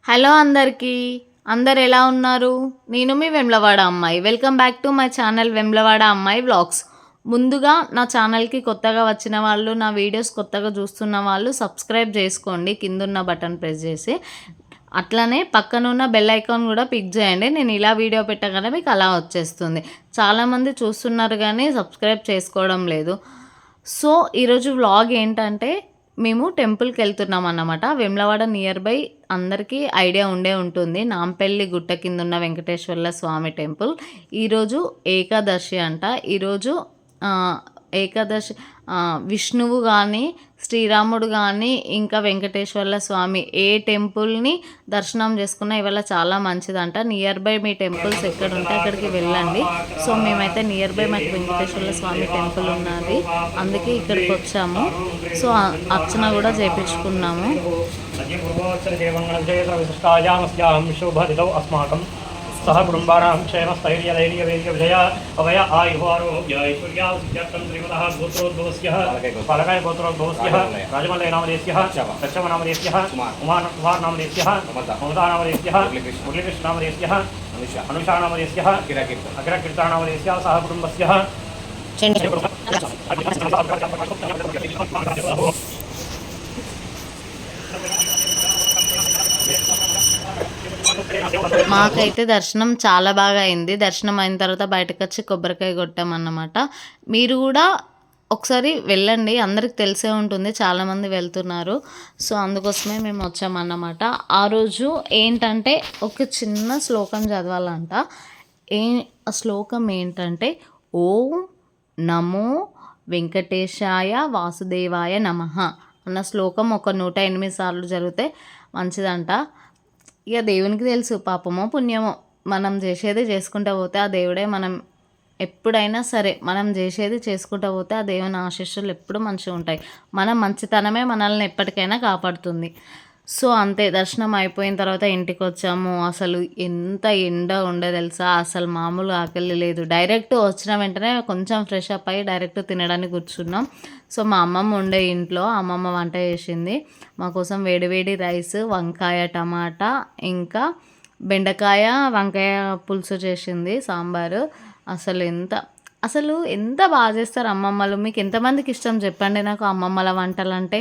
Hello అందరికీ. అందరు ఎలా ఉన్నారు? నేను మీ వెమ్లవాడ అమ్మాయి. Welcome back to my channel Vemulawada అమ్మాయి వ్లాగ్స్. ముందుగా నా ఛానల్‌కి కొత్తగా వచ్చిన వాళ్ళు, నా వీడియోస్ కొత్తగా చూస్తున్న వాళ్ళు సబ్స్క్రైబ్ చేసుకోండి కిందున్న బటన్ ప్రెస్ చేసి. అట్లనే పక్కనున్న బెల్ ఐకాన్ కూడా పిక్ చేయండి. నేను ఇలా వీడియో పెట్టగానే మీకు అలా వచ్చేస్తుంది. చాలామంది చూస్తున్నారు కానీ సబ్స్క్రైబ్ చేసుకోవడం లేదు. సో ఈరోజు వ్లాగ్ ఏంటంటే మేము టెంపుల్కి వెళ్తున్నాం అన్నమాట. వేములవాడ నియర్ బై అందరికీ ఐడియా ఉండే ఉంటుంది. నాంపల్లి గుట్ట కింద ఉన్న వెంకటేశ్వర్ల స్వామి టెంపుల్. ఈరోజు ఏకాదశి అంట. ఈరోజు ఏకాదశి విష్ణువు కానీ, శ్రీరాముడు కానీ, ఇంకా వెంకటేశ్వర్ల స్వామి ఏ టెంపుల్ని దర్శనం చేసుకున్నా ఇవాళ చాలా మంచిదంట. నియర్ బై మీ టెంపుల్స్ ఎక్కడ ఉంటే అక్కడికి వెళ్ళండి. సో మేమైతే నియర్ బై మాకు వెంకటేశ్వర్ల స్వామి టెంపుల్ ఉన్నది, అందుకే ఇక్కడికి వచ్చాము. సో అర్చన కూడా చేయించుకున్నాము. सह कुटुंबानां क्षेम स्थैर्य धैर्य वीर्य विजय अभय आयुर्वारोग्य ऐश्वर्यासिद्ध्यर्थं श्रीमतः गोत्रोद्भवस्य पालकाय गोत्रोद्भवस्य राजमल्लय नामधेयस्य सत्यम नामधेयस्य कुमार नामधेयस्य ममता नामधेयस्य मुरलीकृष्ण नामधेयस्य अनुषा नामधेयस्य अग्रकीर्ता नामधेयस्य सह कुटुंबस्य మాకైతే దర్శనం చాలా బాగా అయింది. దర్శనం అయిన తర్వాత బయటకు వచ్చి కొబ్బరికాయ కొట్టామన్నమాట. మీరు కూడా ఒకసారి వెళ్ళండి, అందరికి తెలిసే ఉంటుంది, చాలామంది వెళ్తున్నారు. సో అందుకోసమే మేము వచ్చామన్నమాట. ఆ రోజు ఏంటంటే ఒక చిన్న శ్లోకం చదవాలంట. ఆ శ్లోకం ఏంటంటే ఓం నమో వెంకటేశాయ వాసుదేవాయ నమః అన్న శ్లోకం ఒక 108 సార్లు జరిగితే మంచిదంట. ఇక దేవునికి తెలుసు పాపమో పుణ్యమో, మనం చేసేది చేసుకుంటూ పోతే ఆ దేవుడే మనం ఎప్పుడైనా సరే మనం చేసేది చేసుకుంటూ పోతే ఆ దేవుని ఆశీస్సులు ఎప్పుడు మంచిగా ఉంటాయి. మన మంచితనమే మనల్ని ఎప్పటికైనా కాపాడుతుంది. సో అంతే, దర్శనం అయిపోయిన తర్వాత ఇంటికి వచ్చాము. అసలు ఎంత ఎండ ఉండే తెలుసా, అసలు మామూలు ఆకలి లేదు. డైరెక్ట్ వచ్చిన వెంటనే కొంచెం ఫ్రెష్ అప్ అయ్యి డైరెక్ట్ తినడానికి కూర్చున్నాం. సో మా అమ్మమ్మ ఉండే ఇంట్లో, అమ్మమ్మ వంట చేసింది మా కోసం. వేడివేడి రైస్, వంకాయ టమాటా, ఇంకా బెండకాయ వంకాయ పులుసు చేసింది, సాంబారు. అసలు ఎంత బాగా చేస్తారు అమ్మమ్మలు. మీకు ఎంతమందికి ఇష్టం చెప్పండి నాకు అమ్మమ్మల వంటలు అంటే.